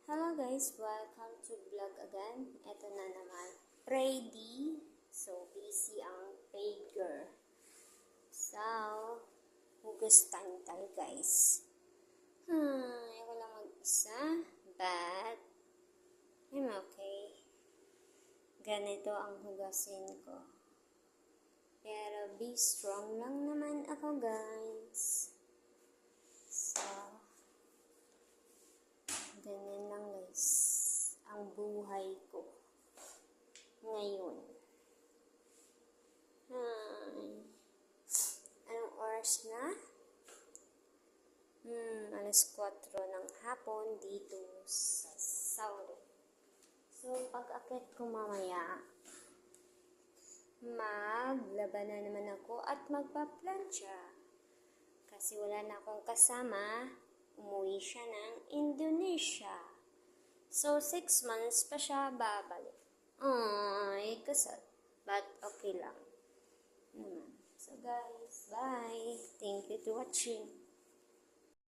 Hello guys, welcome to vlog again. Ito na naman. Ready. So, busy ang pager. So, hugas tayo guys. Ayoko lang mag-isa. But, I'm okay. Ganito ang hugasin ko. Pero be strong lang naman ako guys. So, ganyan lang guys ang buhay ko ngayon. Anong oras na? Alas 4 ng hapon dito sa Saudi. So, pag-akit ko mamaya, maglaba na naman ako at magpa-plancha. Kasi wala na akong kasama, umuwi siya ng Indonesia. So, 6 months pa siya babalik. Ay, kasal. But, okay lang. So, guys, bye. Thank you to watching.